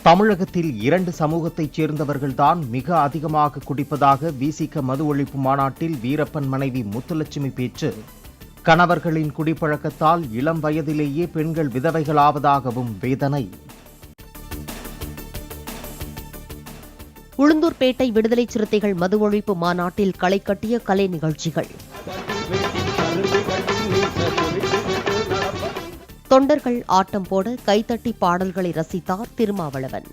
தமிழகத்தில் 2 சமூகத்தைச் சேர்ந்தவர்கள்தான் மிக அதிகமாக குடிப்பதாக விசிக மது ஒழிப்பு மாநாட்டில் வீரப்பன் மனைவி முத்துலட்சுமி பேச்சு. கணவர்களின் குடிப்பழக்கத்தால் இளம் வயதிலேயே பெண்கள் விதவைகளாவதாகவும் வேதனை. உளுந்தூர்பேட்டை விடுதலை சிறுத்தைகள் மது ஒழிப்பு மாநாட்டில் களை கட்டிய கலை நிகழ்ச்சிகள். தொண்டர்கள் ஆட்டம் போட கைத்தட்டி பாடல்களை ரசித்தார் திருமாவளவன்.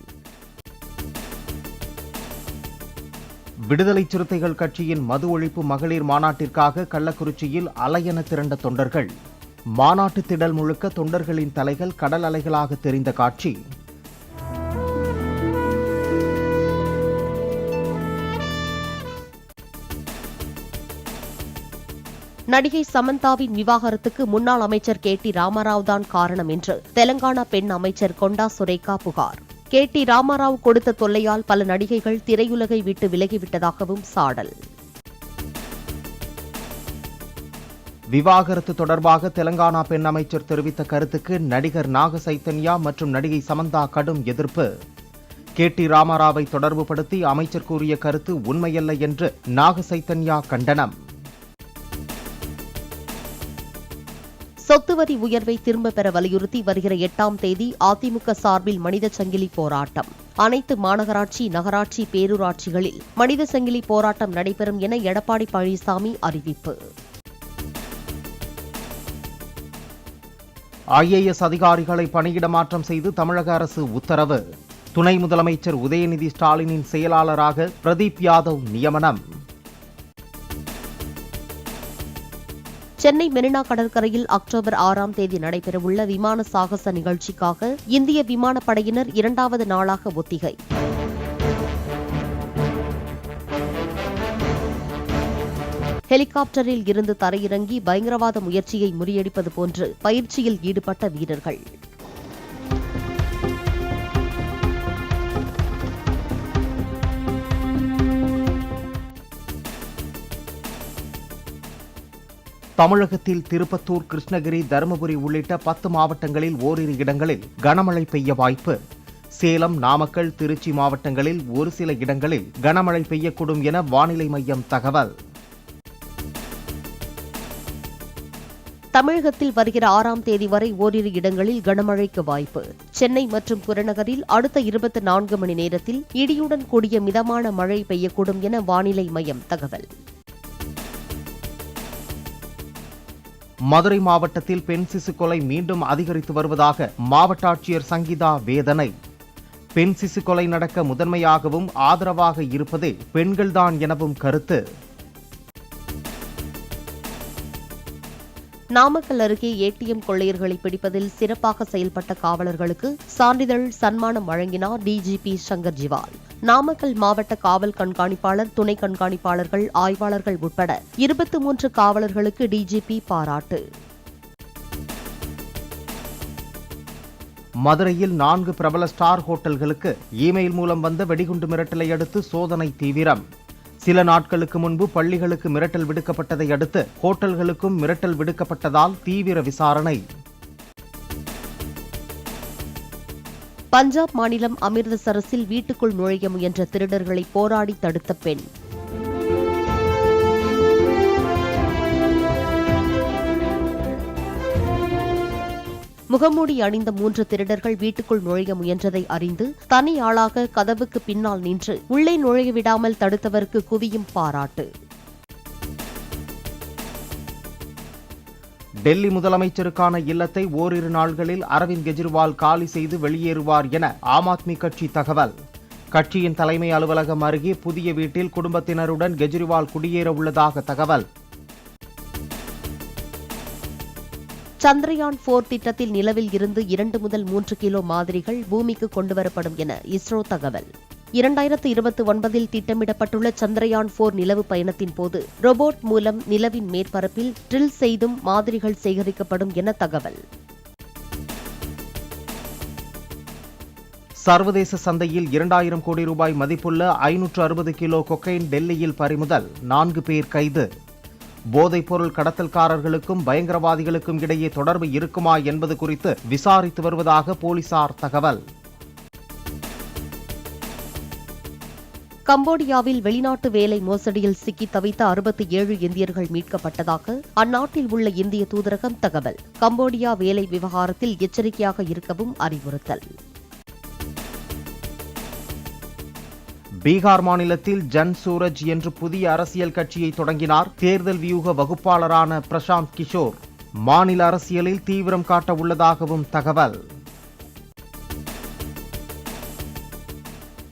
விடுதலை சிறுத்தைகள் கட்சியின் மது ஒழிப்பு மகளிர் மாநாட்டிற்காக கள்ளக்குறிச்சியில் அலையென திரண்ட தொண்டர்கள். மாநாட்டு திடல் முழுக்க தொண்டர்களின் தலைகள் கடல் அலைகளாக தெரிந்த காட்சி. நடிகை சமந்தாவின் விவாகரத்துக்கு முன்னாள் அமைச்சர் கே.டி. ராமராவ் தான் காரணம் என்று தெலங்கானா பெண் அமைச்சர் கொண்டா சுரேகா புகார். கே.டி. ராமராவ் கொடுத்த தொல்லையால் பல நடிகைகள் திரையுலகை விட்டு விலகிவிட்டதாகவும் சாடல். விவாகரத்து தொடர்பாக தெலங்கானா பெண் அமைச்சர் தெரிவித்த கருத்துக்கு நடிகர் நாக சைத்தன்யா மற்றும் நடிகை சமந்தா கடும் எதிர்ப்பு. கே.டி. ராமராவை தொடர்புபடுத்தி அமைச்சர் கூறிய கருத்து உண்மையல்ல என்று நாக சைத்தன்யா கண்டனம். சொத்து வரி உயர்வை திரும்பப் பெற வலியுறுத்தி வருகிற 8ஆம் தேதி அதிமுக சார்பில் மனித சங்கிலி போராட்டம். அனைத்து மாநகராட்சி, நகராட்சி, பேரூராட்சிகளில் மனித சங்கிலி போராட்டம் நடைபெறும் என எடப்பாடி பழனிசாமி அறிவிப்பு. IAS அதிகாரிகளை பணியிட மாற்றம் செய்து தமிழக அரசு உத்தரவு. துணை முதலமைச்சர் உதயநிதி ஸ்டாலினின் செயலாளராக பிரதீப் யாதவ் நியமனம். சென்னை மெரினா கடற்கரையில் அக்டோபர் 6ஆம் தேதி நடைபெறவுள்ள விமான சாகச நிகழ்ச்சிக்காக இந்திய விமானப்படையினர் 2வது நாளாக ஒத்திகை. ஹெலிகாப்டரில் இருந்து தரையிறங்கி பயங்கரவாத முயற்சியை முறியடிப்பது போன்று பயிற்சியில் ஈடுபட்ட வீரர்கள். தமிழகத்தில் திருப்பத்தூர், கிருஷ்ணகிரி, தருமபுரி உள்ளிட்ட 10 மாவட்டங்களில் ஓரிரு இடங்களில் கனமழை பெய்ய வாய்ப்பு. சேலம், நாமக்கல், திருச்சி மாவட்டங்களில் ஒரு சில இடங்களில் கனமழை பெய்யக்கூடும் என வானிலை மையம் தகவல். தமிழகத்தில் வருகிற 6ஆம் தேதி வரை ஓரிரு இடங்களில் கனமழைக்கு வாய்ப்பு. சென்னை மற்றும் புறநகரில் அடுத்த 24 மணி நேரத்தில் இடியுடன் கூடிய மிதமான மழை பெய்யக்கூடும் என வானிலை மையம் தகவல். மதுரை மாவட்டத்தில் பெண் சிசு கொலை மீண்டும் அதிகரித்து வருவதாக மாவட்ட ஆட்சியர் சங்கீதா வேதனை. பெண் சிசு கொலை நடக்க முதன்மையாகவும் ஆதரவாக இருப்பதே பெண்கள்தான் எனவும் கருத்து. நாமக்கல் அருகே ஏடிஎம் கொள்ளையர்களை பிடிப்பதில் சிறப்பாக செயல்பட்ட காவலர்களுக்கு சான்றிதழ் சன்மானம் வழங்கினார் டிஜிபி சங்கர் ஜிவால். நாமக்கல் மாவட்ட காவல் கண்காணிப்பாளர், துணை கண்காணிப்பாளர்கள், ஆய்வாளர்கள் உட்பட 23 காவலர்களுக்கு டிஜிபி பாராட்டு. மதுரையில் 4 பிரபல ஸ்டார் ஹோட்டல்களுக்கு இமெயில் மூலம் வந்த வெடிகுண்டு மிரட்டலை அடுத்து சோதனை தீவிரம். சில நாட்களுக்கு முன்பு பள்ளிகளுக்கு மிரட்டல் விடுக்கப்பட்டதை அடுத்து ஹோட்டல்களுக்கும் மிரட்டல் விடுக்கப்பட்டதால் தீவிர விசாரணை. பஞ்சாப் மாநிலம் அமிர்தசரஸில் வீட்டுக்குள் நுழைய முயன்ற திருடர்களை போராடி தடுத்த பெண். முகமூடி அணிந்த 3 திருடர்கள் வீட்டுக்குள் நுழைய முயன்றதை அறிந்து தனி ஆளாக கதவுக்கு பின்னால் நின்று உள்ளே நுழைய விடாமல் தடுத்தவருக்கு குவியும் பாராட்டு. டெல்லி முதலமைச்சருக்கான இல்லத்தை ஓரிரு நாள்களில் அரவிந்த் கெஜ்ரிவால் காலி செய்து வெளியேறுவார் என ஆம் ஆத்மி கட்சி தகவல். கட்சியின் தலைமை அலுவலகம் அருகே புதிய வீட்டில் குடும்பத்தினருடன் கெஜ்ரிவால் குடியேற உள்ளதாக தகவல். சந்திரயான் 4 திட்டத்தில் நிலவில் இருந்து 2 முதல் 3 கிலோ மாதிரிகள் பூமிக்கு கொண்டுவரப்படும் என இஸ்ரோ தகவல். 2029இல் திட்டமிடப்பட்டுள்ள சந்திரயான் 4 நிலவு பயணத்தின் போது ரோபோட் மூலம் நிலவின் மேற்பரப்பில் ட்ரில் செய்தும் மாதிரிகள் சேகரிக்கப்படும் என தகவல். சர்வதேச சந்தையில் 2000 கோடி ரூபாய் மதிப்புள்ள 560 கிலோ கொக்கைன் டெல்லியில் பறிமுதல், 4 பேர் கைது. போதைப்பொருள் கடத்தல்காரர்களுக்கும் பயங்கரவாதிகளுக்கும் இடையே தொடர்பு இருக்குமா என்பது குறித்து விசாரித்து வருவதாக போலீசார் தகவல். கம்போடியாவில் வெளிநாட்டு வேலை மோசடியில் சிக்கி தவித்த 67 இந்தியர்கள் மீட்கப்பட்டதாக அந்நாட்டில் உள்ள இந்திய தூதரகம் தகவல். கம்போடியா வேலை விவகாரத்தில் எச்சரிக்கையாக இருக்கவும் அறிவுறுத்தல். பீகார் மாநிலத்தில் ஜன் சூரஜ் என்று புதிய அரசியல் கட்சியை தொடங்கினார் தேர்தல் வியூக வகுப்பாளரான பிரசாந்த் கிஷோர். மாநில அரசியலில் தீவிரம் காட்ட உள்ளதாகவும் தகவல்.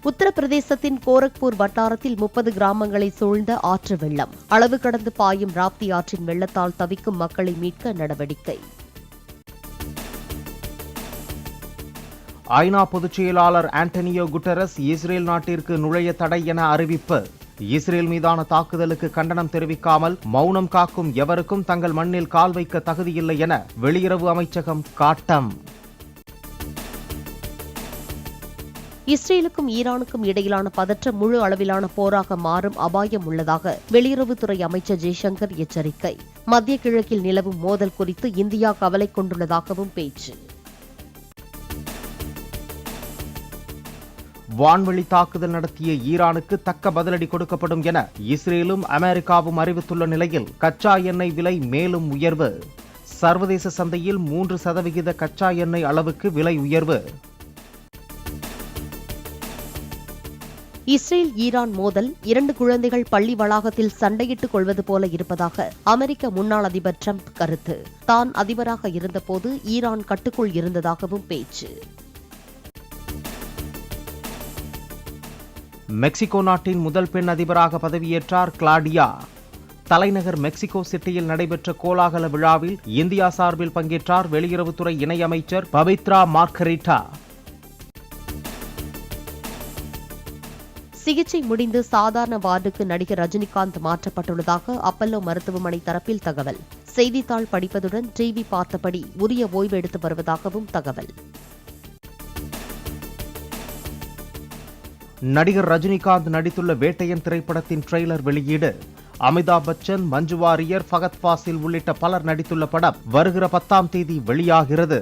உத்தரப்பிரதேசத்தின் கோரக்பூர் வட்டாரத்தில் 30 கிராமங்களை சூழ்ந்த ஆற்று வெள்ளம். அளவு கடந்து பாயும் ராப்தி ஆற்றின் வெள்ளத்தால் தவிக்கும் மக்களை மீட்க நடவடிக்கை. ஐநா பொதுச் செயலாளர் ஆண்டனியோ குட்டரஸ் இஸ்ரேல் நாட்டிற்கு நுழைய தடை என அறிவிப்பு. இஸ்ரேல் மீதான தாக்குதலுக்கு கண்டனம் தெரிவிக்காமல் மௌனம் காக்கும் எவருக்கும் தங்கள் மண்ணில் கால் வைக்க தகுதியில்லை என வெளியுறவு அமைச்சகம் காட்டம். இஸ்ரேலுக்கும் ஈரானுக்கும் இடையிலான பதற்றம் முழு அளவிலான போராக மாறும் அபாயம் உள்ளதாக வெளியுறவுத்துறை அமைச்சர் ஜெய்சங்கர் எச்சரிக்கை. மத்திய கிழக்கில் நிலவும் மோதல் குறித்து இந்தியா கவலை கொண்டுள்ளதாகவும் பேச்சு. வான்வெளி தாக்குதல் நடத்திய ஈரானுக்கு தக்க பதிலடி கொடுக்கப்படும் என இஸ்ரேலும் அமெரிக்காவும் அறிவித்துள்ள நிலையில் கச்சா எண்ணெய் விலை மேலும் உயர்வு. சர்வதேச சந்தையில் 3% கச்சா எண்ணெய் அளவுக்கு விலை உயர்வு. இஸ்ரேல் ஈரான் மோதல் 2 குழந்தைகள் பள்ளி வளாகத்தில் சண்டையிட்டுக் கொள்வது போல இருப்பதாக அமெரிக்க முன்னாள் அதிபர் டிரம்ப் கருத்து. தான் அதிபராக இருந்தபோது ஈரான் கட்டுக்குள் இருந்ததாகவும் பேச்சு. மெக்சிகோ நாட்டின் முதல் பெண் அதிபராக பதவியேற்றார் கிளாடியா. தலைநகர் மெக்சிகோ சிட்டியில் நடைபெற்ற கோலாகல விழாவில் இந்தியா சார்பில் பங்கேற்றார் வெளியுறவுத்துறை இணையமைச்சர் பவித்ரா மார்கரிட்டா. சிகிச்சை முடிந்து சாதாரண வார்டுக்கு நடிகர் ரஜினிகாந்த் மாற்றப்பட்டுள்ளதாக அப்பல்லோ மருத்துவமனை தரப்பில் தகவல். செய்தித்தாள் படிப்பதுடன் டிவி பார்த்தபடி உரிய ஓய்வு எடுத்து வருவதாகவும் தகவல். நடிகர் ரஜினிகாந்த் நடித்துள்ள வேட்டையன் திரைப்படத்தின் ட்ரெய்லர் வெளியீடு. அமிதாப் பச்சன், மஞ்சு வாரியர், ஃபகத் ஃபாசில் உள்ளிட்ட பலர் நடித்துள்ள படம் வருகிற 10ஆம் தேதி வெளியாகிறது.